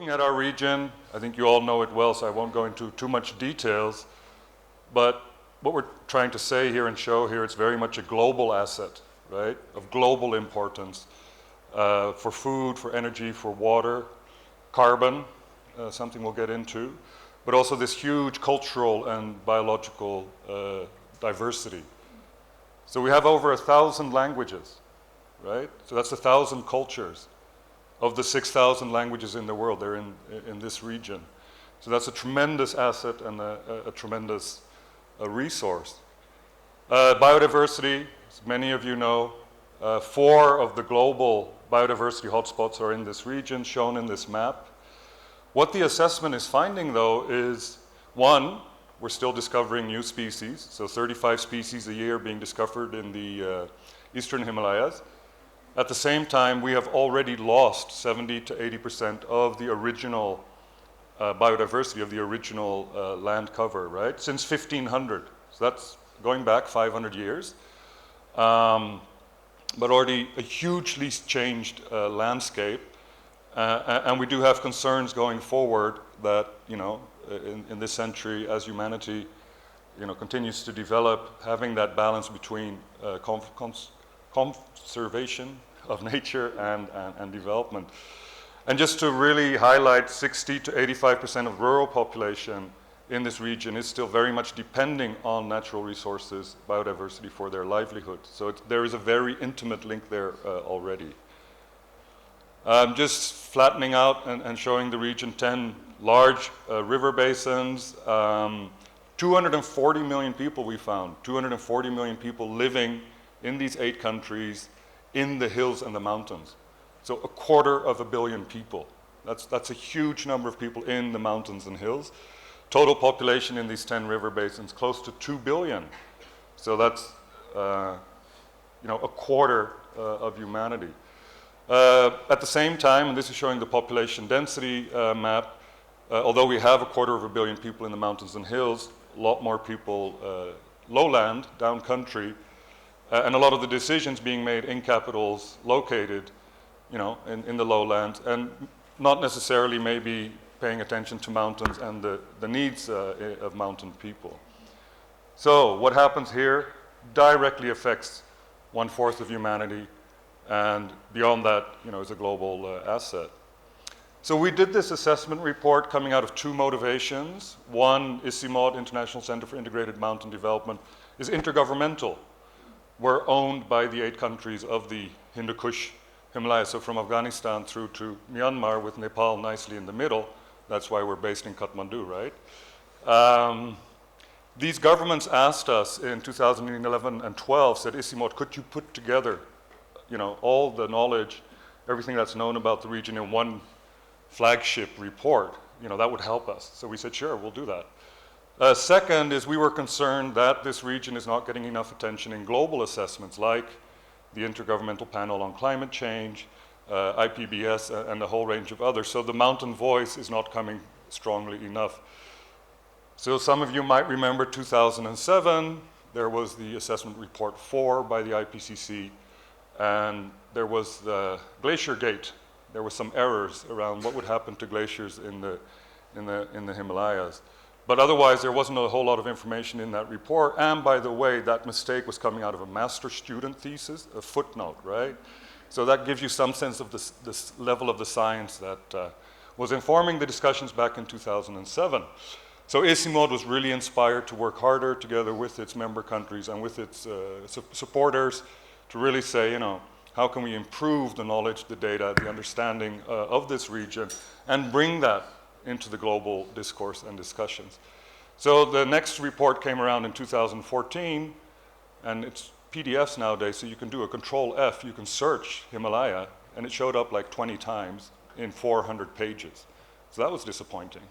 looking at our region, I think you all know it well, so I won't go into too much details, but what we're trying to say here and show here, it's very much a global asset, right, of global importance for food, for energy, for water, carbon, something we'll get into, but also this huge cultural and biological diversity. So we have over 1,000 languages, right? So that's 1,000 cultures. Of the 6,000 languages in the world, they're in this region. So that's a tremendous asset and a tremendous resource. Biodiversity, as many of you know, 4 of the global biodiversity hotspots are in this region, shown in this map. What the assessment is finding, though, is, 1, we're still discovering new species, so 35 species a year being discovered in the eastern Himalayas. At the same time, we have already lost 70 to 80% of the original biodiversity, of the original land cover, right? Since 1500. So that's going back 500 years. But already a hugely changed landscape. And we do have concerns going forward that, you know, in this century, as humanity, you know, continues to develop, having that balance between conservation of nature and development. And just to really highlight, 60 to 85% of rural population in this region is still very much depending on natural resources, biodiversity for their livelihood. So there is a very intimate link there already. Just flattening out and showing the region 10 large river basins, 240 million people we found, 240 million people living in these 8 countries in the hills and the mountains. So 250 million people. That's a huge number of people in the mountains and hills. Total population in these 10 river basins, close to 2 billion. So that's, you know, a quarter of humanity. At the same time, and this is showing the population density map, although we have 250 million people in the mountains and hills, a lot more people lowland, down country, and a lot of the decisions being made in capitals located, you know, in the lowlands, and not necessarily maybe paying attention to mountains and the needs of mountain people. So what happens here directly affects 1/4 of humanity, and beyond that, you know, is a global asset. So we did this assessment report coming out of 2 motivations. One, ICIMOD, International Center for Integrated Mountain Development, is intergovernmental. We're owned by the 8 countries of the Hindu Kush Himalaya, so from Afghanistan through to Myanmar, with Nepal nicely in the middle. That's why we're based in Kathmandu, right? These governments asked us in 2011 and 12, said, ICIMOD, could you put together, you know, all the knowledge, everything that's known about the region in one flagship report? You know, that would help us. So we said, sure, we'll do that. Second is we were concerned that this region is not getting enough attention in global assessments like the Intergovernmental Panel on Climate Change, IPBES, and a whole range of others. So the mountain voice is not coming strongly enough. So some of you might remember 2007, there was the assessment report 4 by the IPCC, and there was the Glacier Gate. There were some errors around what would happen to glaciers in the Himalayas. But otherwise, there wasn't a whole lot of information in that report. And by the way, that mistake was coming out of a master student thesis, a footnote, right? So that gives you some sense of this level of the science that was informing the discussions back in 2007. So ICIMOD was really inspired to work harder together with its member countries and with its supporters to really say, you know, how can we improve the knowledge, the data, the understanding of this region, and bring that into the global discourse and discussions. So the next report came around in 2014, and it's PDFs nowadays, so you can do a Control F, you can search Himalaya, and it showed up like 20 times in 400 pages. So that was disappointing.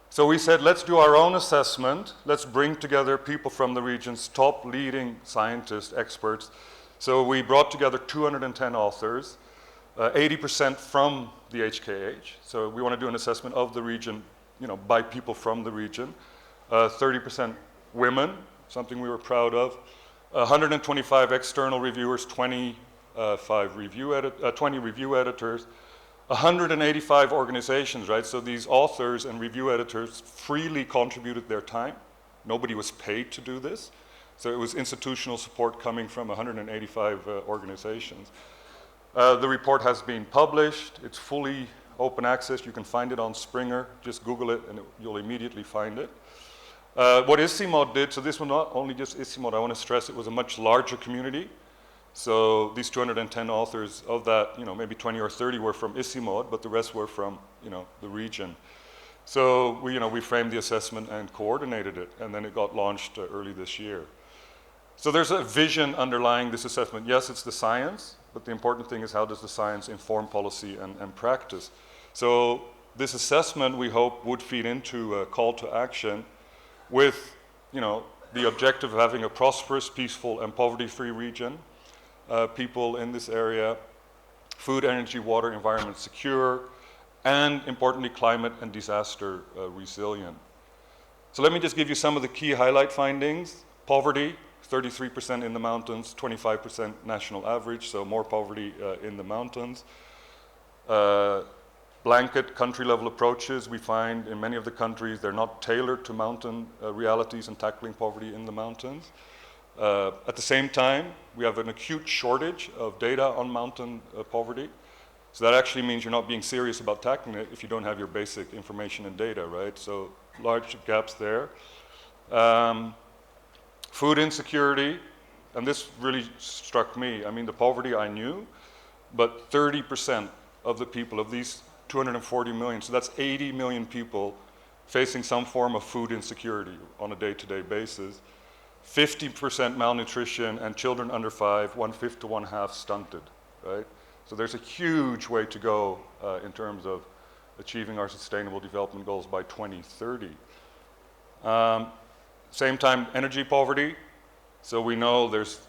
So we said, let's do our own assessment, let's bring together people from the region's top leading scientists, experts. So we brought together 210 authors, 80% from the HKH. So we want to do an assessment of the region, you know, by people from the region. 30% women, something we were proud of. 125 external reviewers, 20 review editors. 185 organizations, right? So these authors and review editors freely contributed their time. Nobody was paid to do this. So it was institutional support coming from 185 organizations. The report has been published. It's fully open access. You can find it on Springer. Just Google it and you'll immediately find it. What ICIMOD did, so this was not only just ICIMOD, I want to stress it was a much larger community. So these 210 authors, of that, maybe 20 or 30 were from ICIMOD, but the rest were from, the region. So we framed the assessment and coordinated it, and then it got launched early this year. So there's a vision underlying this assessment. Yes, it's the science, but the important thing is how does the science inform policy and practice. So this assessment, we hope, would feed into a call to action with, the objective of having a prosperous, peaceful, and poverty-free region. People in this area, food, energy, water, environment secure, and importantly, climate and disaster resilient. So let me just give you some of the key highlight findings. Poverty, 33% in the mountains, 25% national average, so more poverty in the mountains. Blanket country level approaches we find in many of the countries, they're not tailored to mountain realities and tackling poverty in the mountains. At the same time, we have an acute shortage of data on mountain poverty. So that actually means you're not being serious about tackling it if you don't have your basic information and data, right? So large gaps there. Food insecurity, and this really struck me. I mean, the poverty I knew, but 30% of the people, of these 240 million, so that's 80 million people facing some form of food insecurity on a day-to-day basis. 50% malnutrition, and children under 5, 1/5 to 1/2 stunted, right? So there's a huge way to go in terms of achieving our sustainable development goals by 2030. Same time, energy poverty. So we know there's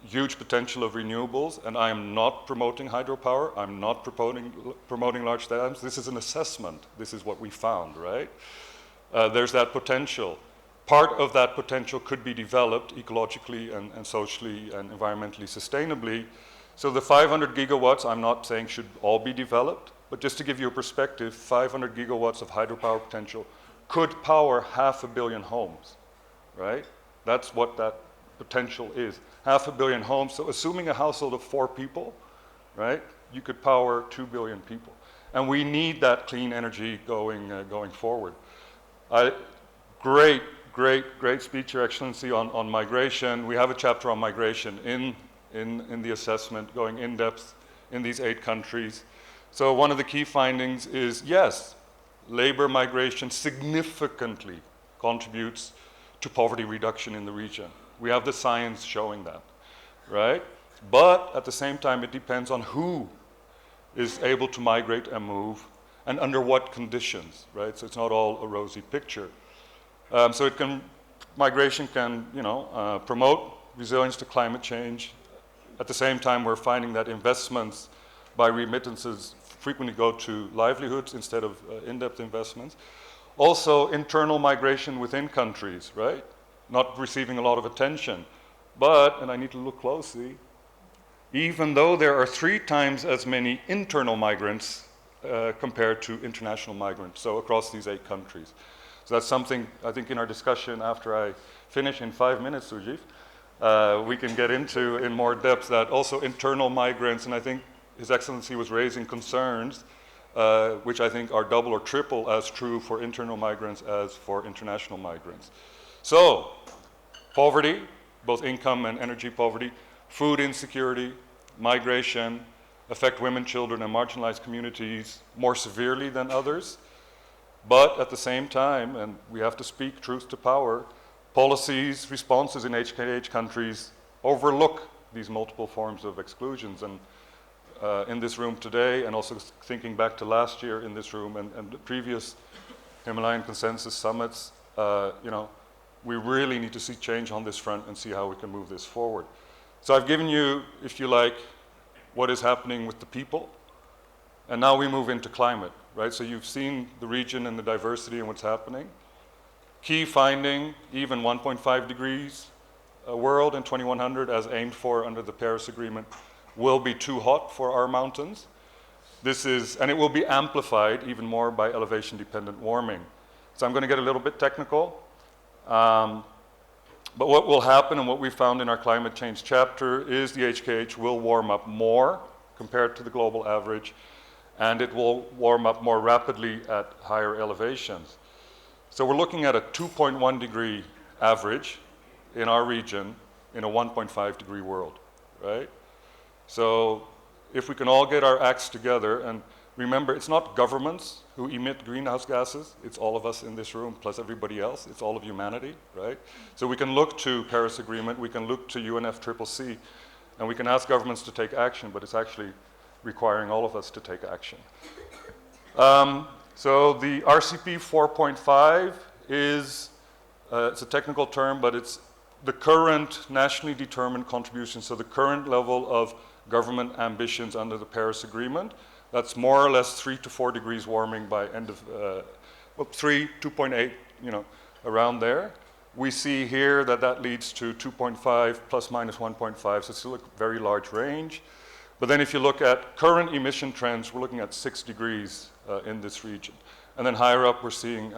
huge potential of renewables, and I am not promoting hydropower. I'm not promoting large dams. This is an assessment. This is what we found, right? There's that potential. Part of that potential could be developed ecologically and socially and environmentally sustainably. So the 500 gigawatts, I'm not saying should all be developed, but just to give you a perspective, 500 gigawatts of hydropower potential could power 500 million homes, right? That's what that potential is, 500 million homes. So assuming a household of 4 people, right, you could power 2 billion people. And we need that clean energy going forward. Great speech, Your Excellency, on migration. We have a chapter on migration in the assessment, going in depth in these 8 countries. So one of the key findings is, yes, labor migration significantly contributes to poverty reduction in the region. We have the science showing that, right? But at the same time, it depends on who is able to migrate and move and under what conditions, right? So it's not all a rosy picture. So migration can, promote resilience to climate change. At the same time, we're finding that investments by remittances frequently go to livelihoods instead of in-depth investments. Also, internal migration within countries, right? Not receiving a lot of attention. But, and I need to look closely, even though there are 3 times as many internal migrants compared to international migrants, so across these 8 countries. So that's something, I think, in our discussion after I finish in 5 minutes, Sujit, we can get into in more depth that also internal migrants, and I think His Excellency was raising concerns, which I think are double or triple as true for internal migrants as for international migrants. So, poverty, both income and energy poverty, food insecurity, migration, affect women, children, and marginalized communities more severely than others. But at the same time, and we have to speak truth to power, policies, responses in HKH countries overlook these multiple forms of exclusions. And in this room today, and also thinking back to last year in this room and the previous Himalayan Consensus Summits, we really need to see change on this front and see how we can move this forward. So I've given you, if you like, what is happening with the people, and now we move into climate, right? So you've seen the region and the diversity and what's happening. Key finding, even 1.5 degrees world in 2100 as aimed for under the Paris Agreement will be too hot for our mountains. and it will be amplified even more by elevation-dependent warming. So I'm going to get a little bit technical. But what will happen and what we found in our climate change chapter is the HKH will warm up more compared to the global average, and it will warm up more rapidly at higher elevations. So we're looking at a 2.1 degree average in our region in a 1.5 degree world, right? So if we can all get our acts together, and remember, it's not governments who emit greenhouse gases, it's all of us in this room plus everybody else, it's all of humanity, right? So we can look to Paris Agreement, we can look to UNFCCC, and we can ask governments to take action, but it's actually requiring all of us to take action. So the RCP 4.5 is, it's a technical term, but it's the current nationally determined contribution, so the current level of government ambitions under the Paris Agreement. That's more or less 3 to 4 degrees warming by end of, 3, 2.8, you know, around there. We see here that that leads to 2.5 plus minus 1.5, so it's still a very large range. But then if you look at current emission trends, we're looking at 6 degrees in this region. And then higher up, we're seeing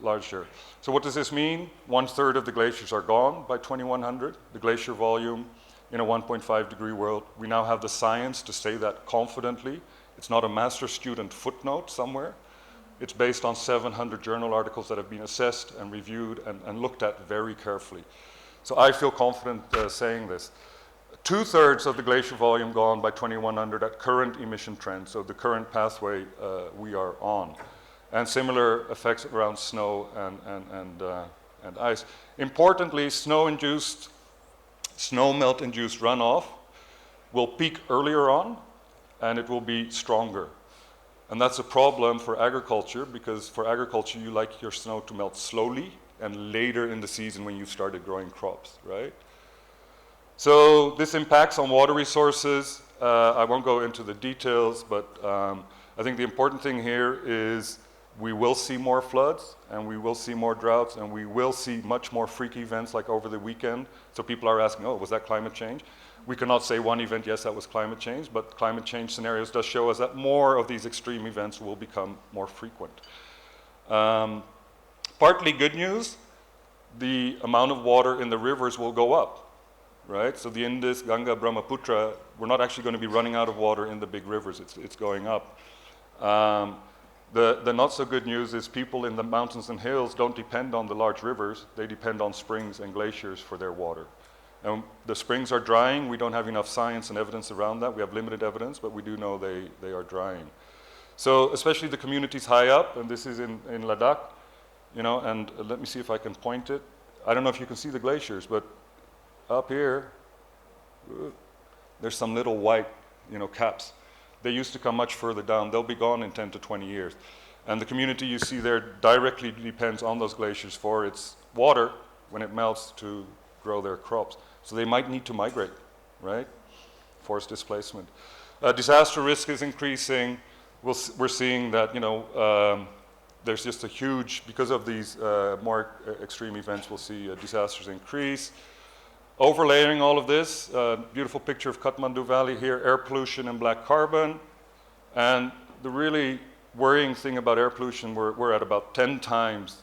larger. So what does this mean? 1/3 of the glaciers are gone by 2100, the glacier volume in a 1.5 degree world. We now have the science to say that confidently. It's not a master student footnote somewhere. It's based on 700 journal articles that have been assessed and reviewed and looked at very carefully. So I feel confident saying this. 2/3 of the glacier volume gone by 2100 at current emission trends, so the current pathway we are on. And similar effects around snow and ice. Importantly, snow melt-induced runoff will peak earlier on, and it will be stronger. And that's a problem for agriculture, because for agriculture, you like your snow to melt slowly and later in the season when you've started growing crops, right? So this impacts on water resources. I won't go into the details, but I think the important thing here is we will see more floods, and we will see more droughts, and we will see much more freak events like over the weekend. So people are asking, oh, was that climate change? We cannot say one event, yes, that was climate change, but climate change scenarios does show us that more of these extreme events will become more frequent. Partly good news, the amount of water in the rivers will go up, right? So the Indus, Ganga, Brahmaputra, we're not actually going to be running out of water in the big rivers, it's going up. The not so good news is people in the mountains and hills don't depend on the large rivers, they depend on springs and glaciers for their water. And the springs are drying. We don't have enough science and evidence around that. We have limited evidence, but we do know they are drying. So especially the communities high up, and this is in Ladakh, you know, and let me see if I can point it. I don't know if you can see the glaciers, but up here, there's some little white, you know, caps. They used to come much further down. They'll be gone in 10 to 20 years. And the community you see there directly depends on those glaciers for its water when it melts to grow their crops. So they might need to migrate, right? Forced displacement. Disaster risk is increasing. We're seeing that, you know, there's just a huge, because of these more extreme events, we'll see disasters increase. Overlaying all of this, beautiful picture of Kathmandu Valley here, air pollution and black carbon. And the really worrying thing about air pollution, we're at about 10 times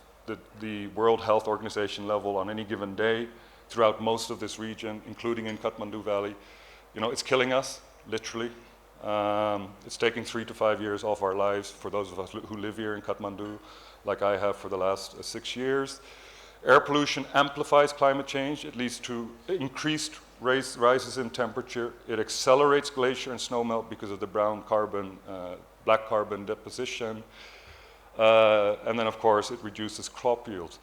the World Health Organization level on any given day throughout most of this region, including in Kathmandu Valley. You know, it's killing us, literally. It's taking 3 to 5 years off our lives for those of us who live here in Kathmandu, like I have for the last 6 years. Air pollution amplifies climate change. It leads to increased rises in temperature. It accelerates glacier and snowmelt because of the brown carbon, black carbon deposition. And then, of course, it reduces crop yields.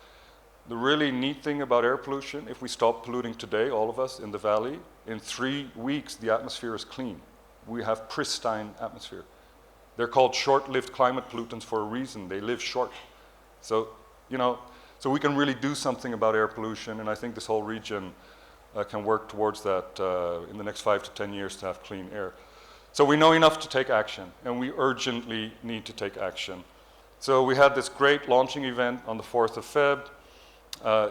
The really neat thing about air pollution, if we stop polluting today, all of us in the valley, in 3 weeks, the atmosphere is clean. We have pristine atmosphere. They're called short-lived climate pollutants for a reason. They live short. So, you know, so we can really do something about air pollution, and I think this whole region can work towards that in the next 5 to 10 years to have clean air. So we know enough to take action, and we urgently need to take action. So we had this great launching event on the 4th of Feb.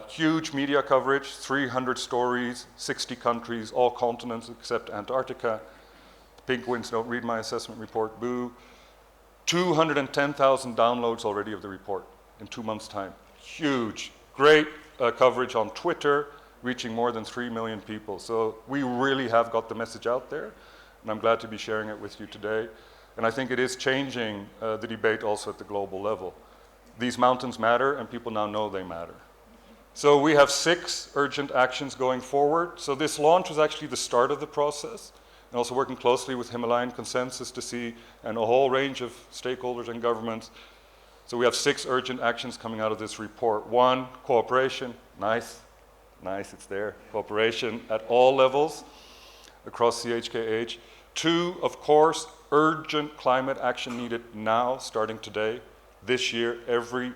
Huge media coverage, 300 stories, 60 countries, all continents except Antarctica. Penguins don't read my assessment report, boo. 210,000 downloads already of the report in 2 months' time. Huge, great coverage on Twitter, reaching more than 3 million people. So we really have got the message out there, and I'm glad to be sharing it with you today. And I think it is changing the debate also at the global level. These mountains matter, and people now know they matter. So we have 6 urgent actions going forward. So this launch was actually the start of the process, and also working closely with Himalayan Consensus to see, and a whole range of stakeholders and governments. So we have 6 urgent actions coming out of this report. 1, cooperation, nice, it's there. Cooperation at all levels across CHKH. 2, of course, urgent climate action needed now, starting today, this year. Every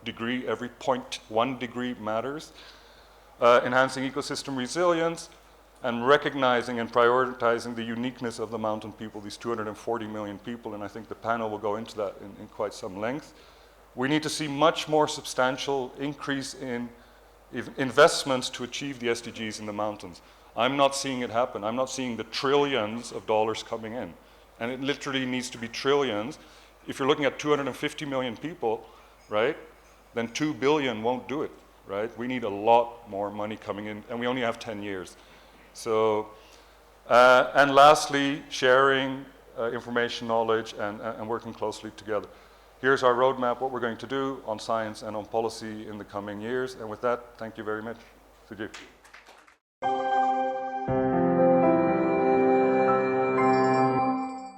degree, every 0.1 degree matters. Enhancing ecosystem resilience and recognizing and prioritizing the uniqueness of the mountain people, these 240 million people, and I think the panel will go into that in quite some length. We need to see much more substantial increase in investments to achieve the SDGs in the mountains. I'm not seeing it happen. I'm not seeing the trillions of dollars coming in. And it literally needs to be trillions. If you're looking at 250 million people, right, then 2 billion won't do it, right? We need a lot more money coming in, and we only have 10 years. So, and lastly, sharing information, knowledge, and working closely together. Here's our roadmap, what we're going to do on science and on policy in the coming years. And with that, thank you very much. Sujit.